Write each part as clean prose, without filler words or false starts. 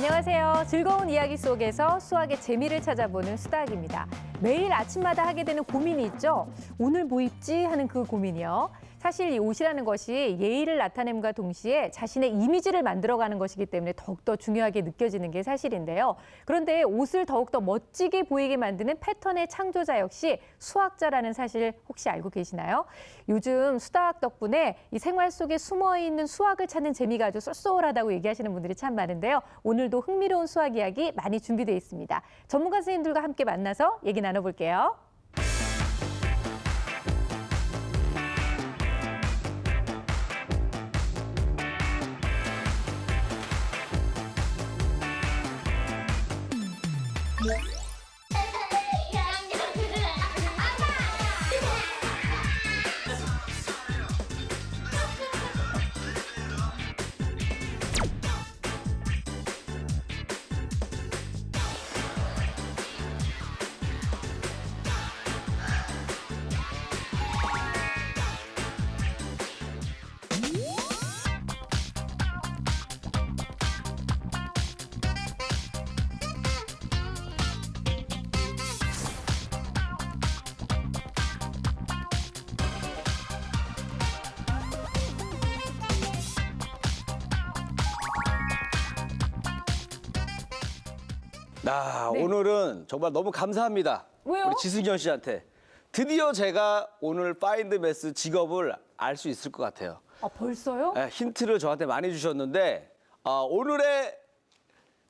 안녕하세요. 즐거운 이야기 속에서 수학의 재미를 찾아보는 수다학입니다. 매일 아침마다 하게 되는 고민이 있죠. 오늘 뭐 입지 하는 그 고민이요. 사실 이 옷이라는 것이 예의를 나타냄과 동시에 자신의 이미지를 만들어가는 것이기 때문에 더욱더 중요하게 느껴지는 게 사실인데요. 그런데 옷을 더욱더 멋지게 보이게 만드는 패턴의 창조자 역시 수학자라는 사실 혹시 알고 계시나요? 요즘 수다학 덕분에 이 생활 속에 숨어있는 수학을 찾는 재미가 아주 쏠쏠하다고 얘기하시는 분들이 참 많은데요. 오늘도 흥미로운 수학 이야기 많이 준비되어 있습니다. 전문가 선생님들과 함께 만나서 얘기 나눠볼게요. 네. 오늘은 정말 너무 감사합니다. 왜요? 우리 지승현 씨한테. 드디어 제가 오늘 파인드 매스 직업을 알 수 있을 것 같아요. 아, 벌써요? 힌트를 저한테 많이 주셨는데 오늘의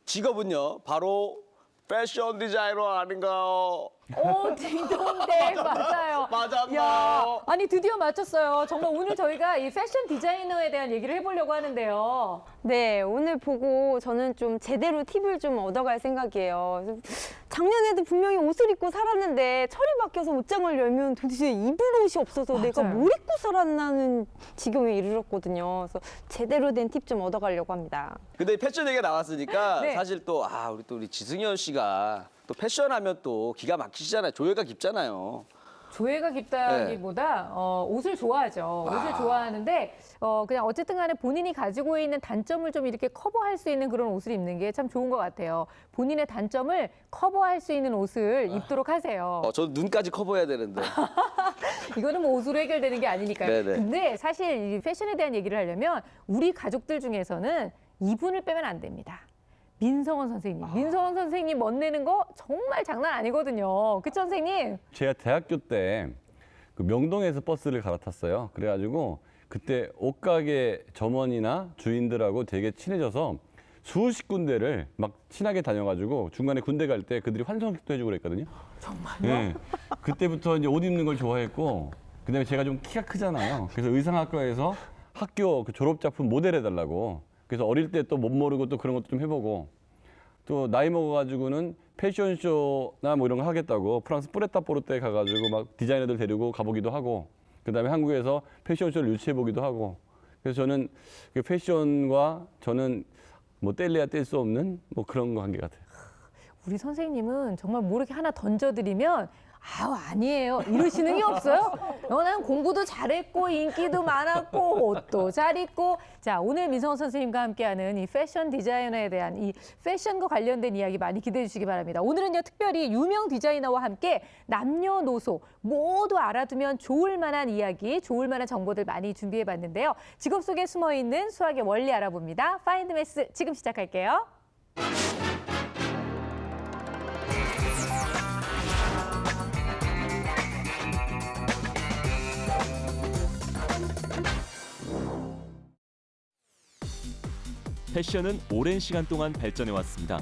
직업은요. 바로 패션 디자이너 아닌가요? 오, 딩동댕 맞아요. 맞았나요? 야, 아니 드디어 맞췄어요. 정말 오늘 저희가 이 패션 디자이너에 대한 얘기를 해보려고 하는데요. 네, 오늘 보고 저는 좀 제대로 팁을 좀 얻어갈 생각이에요. 그래서 작년에도 분명히 옷을 입고 살았는데 철이 바뀌어서 옷장을 열면 도대체 입을 옷이 없어서 내가 맞아요. 뭘 입고 살았나는 지경에 이르렀거든요. 그래서 제대로 된 팁 좀 얻어가려고 합니다. 근데 패션 얘기가 나왔으니까 네. 사실 또 우리 지승현 씨가 또 패션하면 또 기가 막히시잖아요. 조예가 깊잖아요. 조예가 깊다기보다 옷을 좋아하죠. 옷을 좋아하는데 그냥 어쨌든 간에 본인이 가지고 있는 단점을 좀 이렇게 커버할 수 있는 그런 옷을 입는 게 참 좋은 것 같아요. 본인의 단점을 커버할 수 있는 옷을 입도록 하세요. 저는 눈까지 커버해야 되는데. 이거는 뭐 옷으로 해결되는 게 아니니까요. 네네. 근데 사실 이 패션에 대한 얘기를 하려면 우리 가족들 중에서는 이분을 빼면 안 됩니다. 민성원 선생님. 민성원 선생님 멋내는 거 정말 장난 아니거든요. 그쵸, 선생님? 제가 대학교 때 그 명동에서 버스를 갈아탔어요. 그래가지고 그때 옷가게 점원이나 주인들하고 되게 친해져서 수십 군데를 막 친하게 다녀가지고 중간에 군대 갈 때 그들이 환송식도 해주고 그랬거든요. 정말요? 네. 그때부터 이제 옷 입는 걸 좋아했고, 그다음에 제가 좀 키가 크잖아요. 그래서 의상학과에서 학교 그 졸업작품 모델 해달라고. 그래서 어릴 때 또 못 모르고 또 그런 것도 좀 해보고, 또 나이 먹어가지고는 패션쇼나 뭐 이런 거 하겠다고 프랑스 뿌레타포르테 가가지고 막 디자이너들 데리고 가보기도 하고, 그다음에 한국에서 패션쇼를 유치해보기도 하고. 그래서 저는 그 패션과 저는 뭐 뗄래야 뗄 수 없는 뭐 그런 관계 같아요. 우리 선생님은 정말 뭐 이렇게 하나 던져드리면 아니에요. 이러시는 게 없어요. 난 공부도 잘했고 인기도 많았고 옷도 잘 입고. 자, 오늘 민성원 선생님과 함께하는 이 패션 디자이너에 대한 이 패션과 관련된 이야기 많이 기대해 주시기 바랍니다. 오늘은요 특별히 유명 디자이너와 함께 남녀노소 모두 알아두면 좋을 만한 이야기, 좋을 만한 정보들 많이 준비해 봤는데요. 직업 속에 숨어 있는 수학의 원리 알아봅니다. 파인드 매스 지금 시작할게요. 패션은 오랜 시간 동안 발전해왔습니다.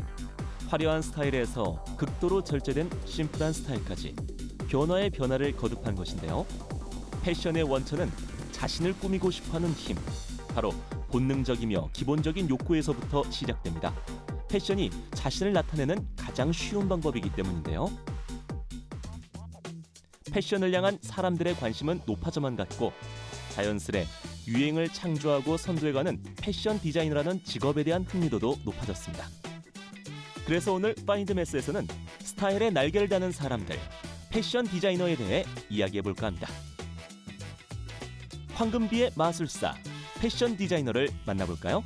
화려한 스타일에서 극도로 절제된 심플한 스타일까지 변화의 변화를 거듭한 것인데요. 패션의 원천은 자신을 꾸미고 싶어하는 힘, 바로 본능적이며 기본적인 욕구에서부터 시작됩니다. 패션이 자신을 나타내는 가장 쉬운 방법이기 때문인데요. 패션을 향한 사람들의 관심은 높아져만 갔고, 자연스레 유행을 창조하고 선도해가는 패션 디자이너라는 직업에 대한 흥미도도 높아졌습니다. 그래서 오늘 파인드 매스에서는 스타일의 날개를 다는 사람들, 패션 디자이너에 대해 이야기해볼까 합니다. 황금비의 마술사, 패션 디자이너를 만나볼까요?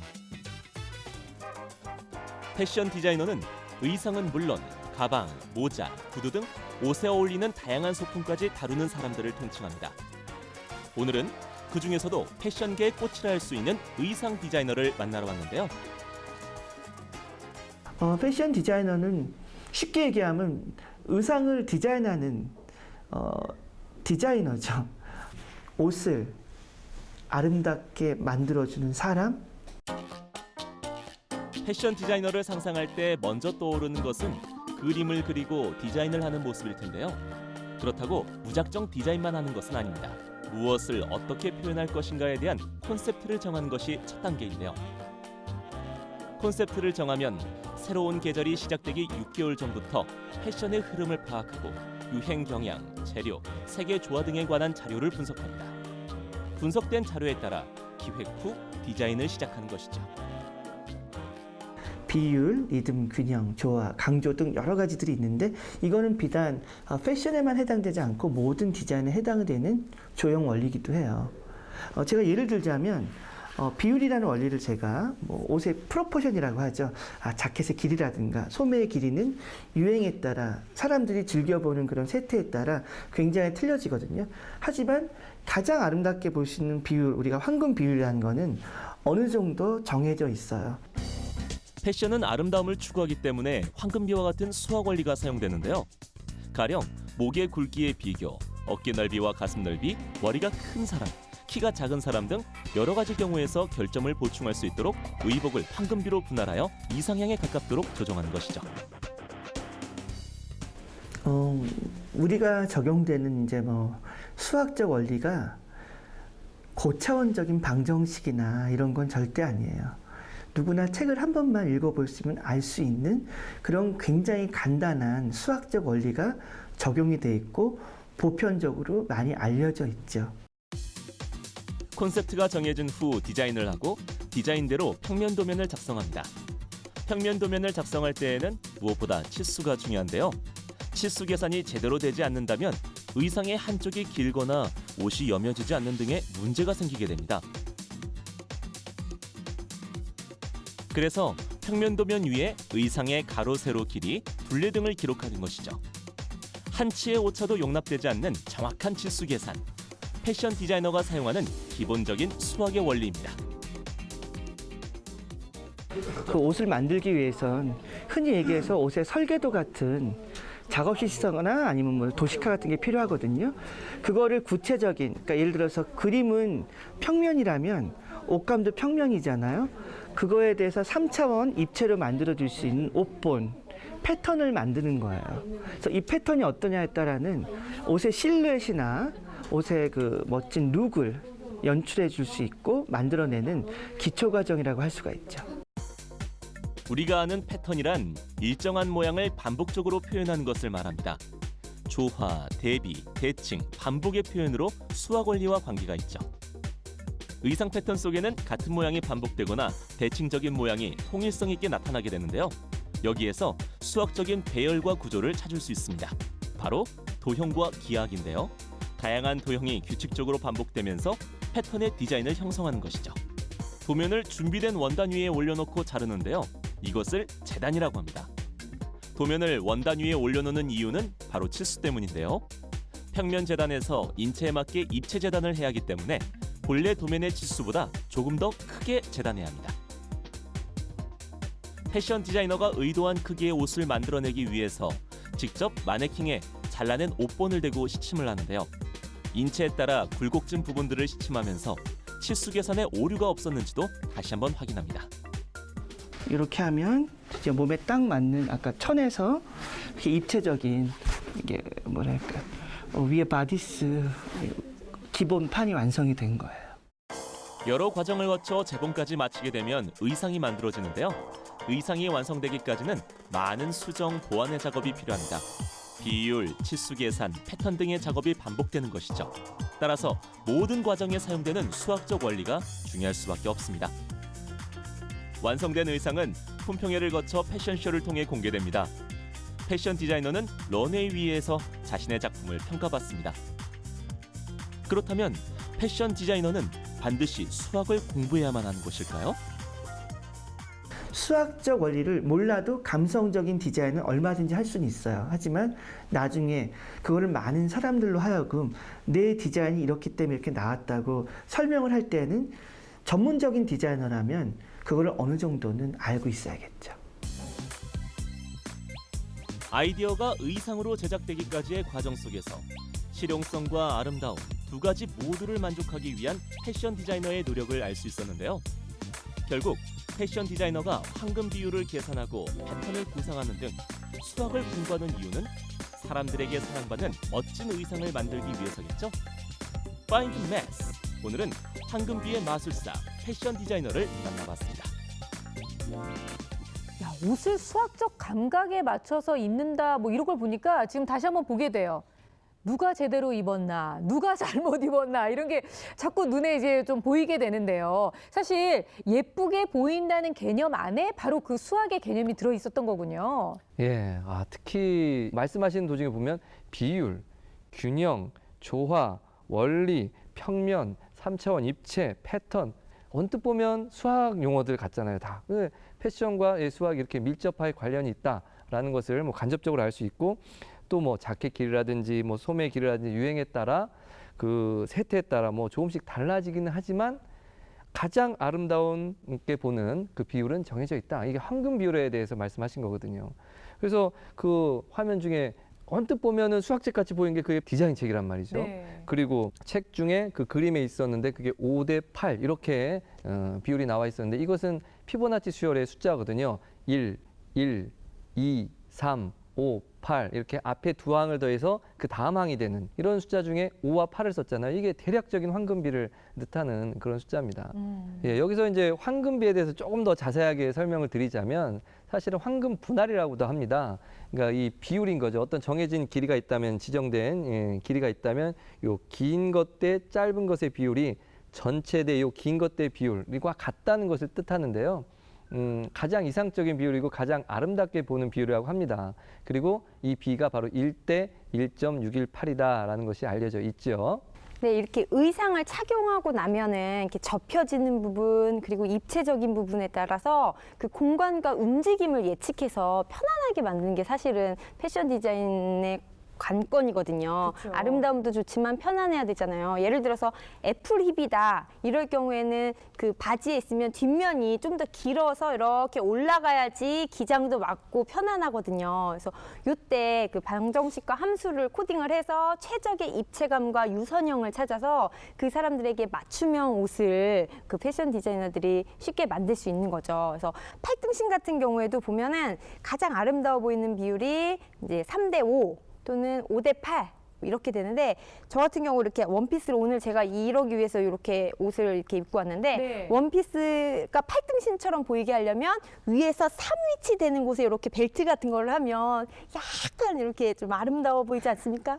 패션 디자이너는 의상은 물론 가방, 모자, 구두 등 옷에 어울리는 다양한 소품까지 다루는 사람들을 통칭합니다. 오늘은 그 중에서도 패션계의 꽃이라 할 수 있는 의상 디자이너를 만나러 왔는데요. 패션 디자이너는 쉽게 얘기하면 의상을 디자인하는 디자이너죠. 옷을 아름답게 만들어주는 사람? 패션 디자이너를 상상할 때 먼저 떠오르는 것은 그림을 그리고 디자인을 하는 모습일 텐데요. 그렇다고 무작정 디자인만 하는 것은 아닙니다. 무엇을 어떻게 표현할 것인가에 대한 콘셉트를 정하는 것이 첫 단계인데요. 콘셉트를 정하면 새로운 계절이 시작되기 6개월 전부터 패션의 흐름을 파악하고 유행 경향, 재료, 세계 조화 등에 관한 자료를 분석합니다. 분석된 자료에 따라 기획 후 디자인을 시작하는 것이죠. 비율, 리듬, 균형, 조화, 강조 등 여러 가지들이 있는데 이거는 비단 패션에만 해당되지 않고 모든 디자인에 해당되는 조형 원리이기도 해요. 제가 예를 들자면 비율이라는 원리를 제가 옷의 프로포션이라고 하죠. 자켓의 길이라든가 소매의 길이는 유행에 따라 사람들이 즐겨보는 그런 세태에 따라 굉장히 틀려지거든요. 하지만 가장 아름답게 볼 수 있는 비율, 우리가 황금 비율이라는 거는 어느 정도 정해져 있어요. 패션은 아름다움을 추구하기 때문에 황금비와 같은 수학 원리가 사용되는데요. 가령 목의 굵기의 비교, 어깨 넓이와 가슴 넓이, 머리가 큰 사람, 키가 작은 사람 등 여러 가지 경우에서 결점을 보충할 수 있도록 의복을 황금비로 분할하여 이상향에 가깝도록 조정하는 것이죠. 우리가 적용되는 이제 수학적 원리가 고차원적인 방정식이나 이런 건 절대 아니에요. 누구나 책을 한 번만 읽어보시면 알 수 있는 그런 굉장히 간단한 수학적 원리가 적용이 돼 있고 보편적으로 많이 알려져 있죠. 콘셉트가 정해진 후 디자인을 하고 디자인대로 평면 도면을 작성합니다. 평면 도면을 작성할 때에는 무엇보다 치수가 중요한데요. 치수 계산이 제대로 되지 않는다면 의상의 한쪽이 길거나 옷이 여며지지 않는 등의 문제가 생기게 됩니다. 그래서 평면 도면 위에 의상의 가로, 세로 길이, 둘레 등을 기록하는 것이죠. 한 치의 오차도 용납되지 않는 정확한 치수 계산. 패션 디자이너가 사용하는 기본적인 수학의 원리입니다. 그 옷을 만들기 위해선 흔히 얘기해서 옷의 설계도 같은 작업실 시설거나 아니면 도식화 같은 게 필요하거든요. 그거를 구체적인, 그러니까 예를 들어서 그림은 평면이라면 옷감도 평면이잖아요. 그거에 대해서 3차원 입체로 만들어줄 수 있는 옷본, 패턴을 만드는 거예요. 그래서 이 패턴이 어떠냐에 따라는 옷의 실루엣이나 옷의 그 멋진 룩을 연출해 줄 수 있고 만들어내는 기초 과정이라고 할 수가 있죠. 우리가 아는 패턴이란 일정한 모양을 반복적으로 표현하는 것을 말합니다. 조화, 대비, 대칭, 반복의 표현으로 수학 원리와 관계가 있죠. 의상 패턴 속에는 같은 모양이 반복되거나 대칭적인 모양이 통일성 있게 나타나게 되는데요. 여기에서 수학적인 배열과 구조를 찾을 수 있습니다. 바로 도형과 기하학인데요. 다양한 도형이 규칙적으로 반복되면서 패턴의 디자인을 형성하는 것이죠. 도면을 준비된 원단 위에 올려놓고 자르는데요. 이것을 재단이라고 합니다. 도면을 원단 위에 올려놓는 이유는 바로 치수 때문인데요. 평면 재단에서 인체에 맞게 입체 재단을 해야 하기 때문에 본래 도면의 치수보다 조금 더 크게 재단해야 합니다. 패션 디자이너가 의도한 크기의 옷을 만들어내기 위해서 직접 마네킹에 잘라낸 옷본을 대고 시침을 하는데요. 인체에 따라 굴곡진 부분들을 시침하면서 치수 계산에 오류가 없었는지도 다시 한번 확인합니다. 이렇게 하면 이제 몸에 딱 맞는 아까 천에서 이렇게 입체적인 이게 뭐랄까 위에 바디스 기본판이 완성이 된 거예요. 여러 과정을 거쳐 재봉까지 마치게 되면 의상이 만들어지는데요. 의상이 완성되기까지는 많은 수정, 보완의 작업이 필요합니다. 비율, 치수 계산, 패턴 등의 작업이 반복되는 것이죠. 따라서 모든 과정에 사용되는 수학적 원리가 중요할 수밖에 없습니다. 완성된 의상은 품평회를 거쳐 패션쇼를 통해 공개됩니다. 패션 디자이너는 런웨이 위에서 자신의 작품을 평가받습니다. 그렇다면 패션 디자이너는 반드시 수학을 공부해야만 하는 것일까요? 수학적 원리를 몰라도 감성적인 디자인은 얼마든지 할 수는 있어요. 하지만 나중에 그거를 많은 사람들로 하여금 내 디자인이 이렇기 때문에 이렇게 나왔다고 설명을 할 때는 전문적인 디자이너라면 그거를 어느 정도는 알고 있어야겠죠. 아이디어가 의상으로 제작되기까지의 과정 속에서 실용성과 아름다움 두 가지 모두를 만족하기 위한 패션 디자이너의 노력을 알 수 있었는데요. 결국 패션 디자이너가 황금 비율을 계산하고 패턴을 구상하는 등 수학을 공부하는 이유는 사람들에게 사랑받는 멋진 의상을 만들기 위해서겠죠. Find Math. 오늘은 황금비의 마술사 패션 디자이너를 만나봤습니다. 야, 옷을 수학적 감각에 맞춰서 입는다 뭐 이런 걸 보니까 지금 다시 한번 보게 돼요. 누가 제대로 입었나, 누가 잘못 입었나 이런 게 자꾸 눈에 이제 좀 보이게 되는데요. 사실 예쁘게 보인다는 개념 안에 바로 그 수학의 개념이 들어 있었던 거군요. 예, 특히 말씀하시는 도중에 보면 비율, 균형, 조화, 원리, 평면, 3차원 입체, 패턴 언뜻 보면 수학 용어들 같잖아요. 다 패션과 수학이 이렇게 밀접하게 관련이 있다라는 것을 뭐 간접적으로 알 수 있고 또 뭐 자켓 길이라든지 뭐 소매 길이라든지 유행에 따라 그 세태에 따라 뭐 조금씩 달라지기는 하지만 가장 아름다운 게 보는 그 비율은 정해져 있다. 이게 황금 비율에 대해서 말씀하신 거거든요. 그래서 그 화면 중에 언뜻 보면은 수학책 같이 보이는 게 그게 디자인 책이란 말이죠. 네. 그리고 책 중에 그 그림에 있었는데 그게 5대8 이렇게 비율이 나와 있었는데 이것은 피보나치 수열의 숫자거든요. 1, 1, 2, 3, 5, 8 이렇게 앞에 두 항을 더해서 그 다음 항이 되는 이런 숫자 중에 5와 8을 썼잖아요. 이게 대략적인 황금비를 뜻하는 그런 숫자입니다. 예, 여기서 이제 황금비에 대해서 조금 더 자세하게 설명을 드리자면 사실은 황금 분할이라고도 합니다. 그러니까 이 비율인 거죠. 어떤 정해진 길이가 있다면 지정된 길이가 있다면 요 긴 것 대 짧은 것의 비율이 전체 대 요 긴 것 대 비율과 같다는 것을 뜻하는데요. 가장 이상적인 비율이고 가장 아름답게 보는 비율이라고 합니다. 그리고 이 비가 바로 1대 1.618이다라는 것이 알려져 있죠. 네, 이렇게 의상을 착용하고 나면은 이렇게 접혀지는 부분 그리고 입체적인 부분에 따라서 그 공간과 움직임을 예측해서 편안하게 만드는 게 사실은 패션 디자인의 관건이거든요. 그쵸. 아름다움도 좋지만 편안해야 되잖아요. 예를 들어서 애플 힙이다 이럴 경우에는 그 바지에 있으면 뒷면이 좀 더 길어서 이렇게 올라가야지 기장도 맞고 편안하거든요. 그래서 이때 그 방정식과 함수를 코딩을 해서 최적의 입체감과 유선형을 찾아서 그 사람들에게 맞춤형 옷을 그 패션 디자이너들이 쉽게 만들 수 있는 거죠. 그래서 팔등신 같은 경우에도 보면은 가장 아름다워 보이는 비율이 이제 3대5 또는 5대8 이렇게 되는데 저 같은 경우 이렇게 원피스를 오늘 제가 이러기 위해서 이렇게 옷을 이렇게 입고 왔는데 네. 원피스가 팔등신처럼 보이게 하려면 위에서 3위치 되는 곳에 이렇게 벨트 같은 걸 하면 약간 이렇게 좀 아름다워 보이지 않습니까?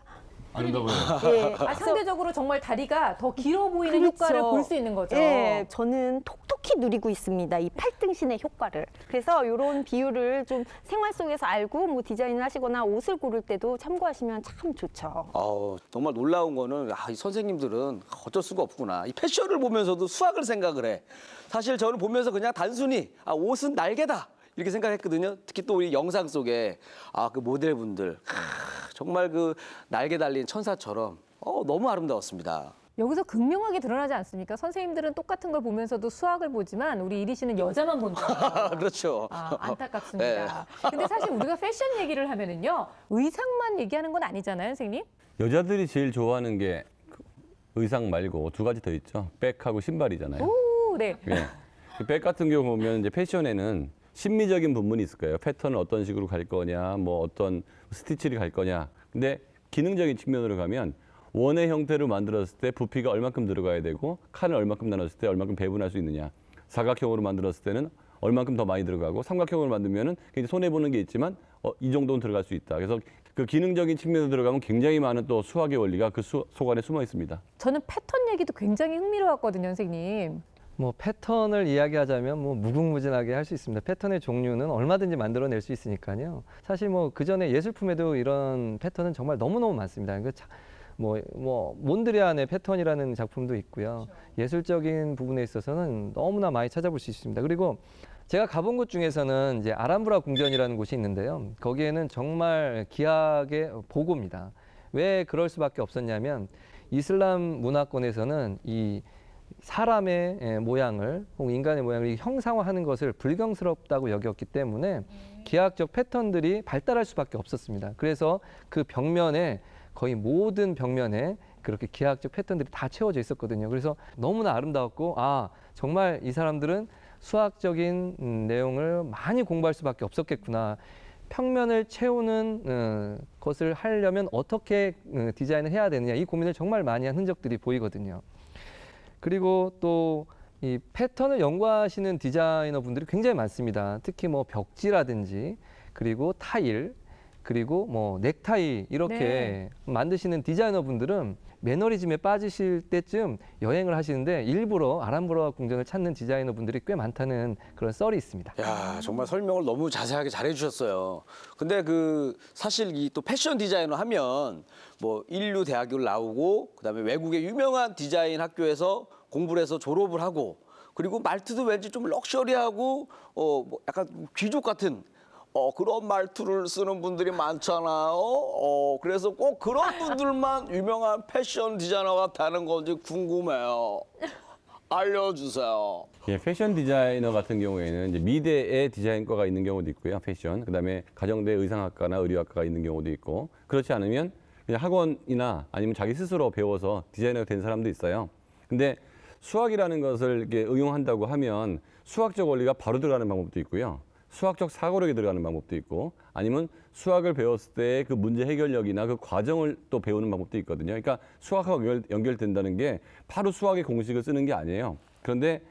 아름다워요. 예. 상대적으로 정말 다리가 더 길어 보이는 그렇죠. 효과를 볼 수 있는 거죠. 예, 저는 톡톡히 누리고 있습니다. 이 팔등신의 효과를. 그래서 이런 비율을 좀 생활 속에서 알고 뭐 디자인을 하시거나 옷을 고를 때도 참고하시면 참 좋죠. 정말 놀라운 거는 이 선생님들은 어쩔 수가 없구나. 이 패션을 보면서도 수학을 생각을 해. 사실 저는 보면서 그냥 단순히 옷은 날개다. 이렇게 생각했거든요. 특히 또 우리 영상 속에 그 모델분들 정말 그 날개 달린 천사처럼 너무 아름다웠습니다. 여기서 극명하게 드러나지 않습니까? 선생님들은 똑같은 걸 보면서도 수학을 보지만 우리 이리 씨는 여자만 본다. 그렇죠. 안타깝습니다. 근데 사실 우리가 패션 얘기를 하면은요. 의상만 얘기하는 건 아니잖아요, 선생님? 여자들이 제일 좋아하는 게 의상 말고 두 가지 더 있죠. 백하고 신발이잖아요. 오, 네. 예. 그백 같은 경우 보면 이제 패션에는 심미적인 부분이 있을 거예요. 패턴을 어떤 식으로 갈 거냐, 뭐 어떤 스티치를 갈 거냐. 근데 기능적인 측면으로 가면 원의 형태로 만들었을 때 부피가 얼마큼 들어가야 되고 칸을 얼마큼 나눴을 때 얼마큼 배분할 수 있느냐. 사각형으로 만들었을 때는 얼마큼 더 많이 들어가고 삼각형으로 만들면은 굉장히 손해 보는 게 있지만 이 정도는 들어갈 수 있다. 그래서 그 기능적인 측면으로 들어가면 굉장히 많은 또 수학의 원리가 그 속 안에 숨어 있습니다. 저는 패턴 얘기도 굉장히 흥미로웠거든요, 선생님. 뭐 패턴을 이야기하자면 뭐 무궁무진하게 할 수 있습니다. 패턴의 종류는 얼마든지 만들어낼 수 있으니까요. 사실 뭐 그 전에 예술품에도 이런 패턴은 정말 너무너무 많습니다. 몬드리안의 패턴이라는 작품도 있고요. 예술적인 부분에 있어서는 너무나 많이 찾아볼 수 있습니다. 그리고 제가 가본 곳 중에서는 이제 아람브라 궁전이라는 곳이 있는데요. 거기에는 정말 기하의 보고입니다. 왜 그럴 수밖에 없었냐면 이슬람 문화권에서는 이 사람의 모양을 혹은 인간의 모양을 형상화하는 것을 불경스럽다고 여겼기 때문에 기하학적 패턴들이 발달할 수밖에 없었습니다. 그래서 그 벽면에 거의 모든 벽면에 그렇게 기하학적 패턴들이 다 채워져 있었거든요. 그래서 너무나 아름다웠고 아 정말 이 사람들은 수학적인 내용을 많이 공부할 수밖에 없었겠구나. 평면을 채우는 것을 하려면 어떻게 디자인을 해야 되느냐 이 고민을 정말 많이 한 흔적들이 보이거든요. 그리고 또 이 패턴을 연구하시는 디자이너 분들이 굉장히 많습니다. 특히 뭐 벽지라든지 그리고 타일 그리고 뭐 넥타이 이렇게 네. 만드시는 디자이너 분들은 매너리즘에 빠지실 때쯤 여행을 하시는데 일부러 아람브라 궁전을 찾는 디자이너 분들이 꽤 많다는 그런 썰이 있습니다. 야, 정말 설명을 너무 자세하게 잘해 주셨어요. 근데 그 사실 이 또 패션 디자이너 하면 뭐 인류 대학교를 나오고 그다음에 외국의 유명한 디자인 학교에서 공부를 해서 졸업을 하고 그리고 말투도 왠지 좀 럭셔리하고 뭐 약간 귀족 같은 그런 말투를 쓰는 분들이 많잖아요. 그래서 꼭 그런 분들만 유명한 패션 디자이너가 되는 건지 궁금해요. 알려주세요. 예, 패션 디자이너 같은 경우에는 이제 미대에 디자인과가 있는 경우도 있고요. 패션. 그다음에 가정대 의상학과나 의류학과가 있는 경우도 있고 그렇지 않으면 그냥 학원이나 아니면 자기 스스로 배워서 디자이너가 된 사람도 있어요. 근데 수학이라는 것을 이렇게 응용한다고 하면 수학적 원리가 바로 들어가는 방법도 있고요. 수학적 사고력이 들어가는 방법도 있고 아니면 수학을 배웠을 때 그 문제 해결력이나 그 과정을 또 배우는 방법도 있거든요. 그러니까 수학하고 연결된다는 게 바로 수학의 공식을 쓰는 게 아니에요. 그런데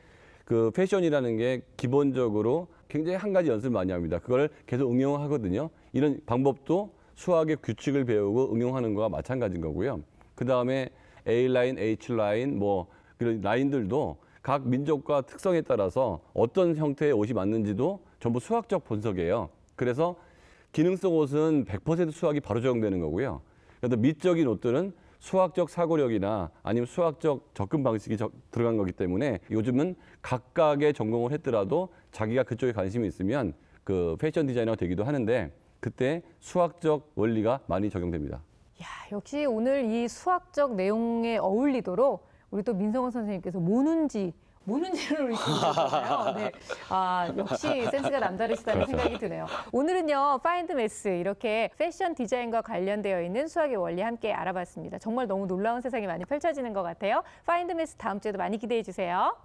그 패션이라는 게 기본적으로 굉장히 한 가지 연습을 많이 합니다. 그걸 계속 응용하거든요. 이런 방법도 수학의 규칙을 배우고 응용하는 거와 마찬가지인 거고요. 그다음에 A라인, H라인 뭐 그런 라인들도 각 민족과 특성에 따라서 어떤 형태의 옷이 맞는지도 전부 수학적 분석이에요. 그래서 기능성 옷은 100% 수학이 바로 적용되는 거고요. 그래서 미적인 옷들은 수학적 사고력이나 아니면 수학적 접근 방식이 들어간 거기 때문에 요즘은 각각의 전공을 했더라도 자기가 그쪽에 관심이 있으면 그 패션 디자이너가 되기도 하는데 그때 수학적 원리가 많이 적용됩니다. 야, 역시 오늘 이 수학적 내용에 어울리도록 우리 또 민성원 선생님께서 모눈지를 입으셨잖아요. 네. 아, 역시 센스가 남다르시다는 생각이 드네요. 오늘은요, 파인드 매스 이렇게 패션 디자인과 관련되어 있는 수학의 원리 함께 알아봤습니다. 정말 너무 놀라운 세상이 많이 펼쳐지는 것 같아요. 파인드 매스 다음 주에도 많이 기대해 주세요.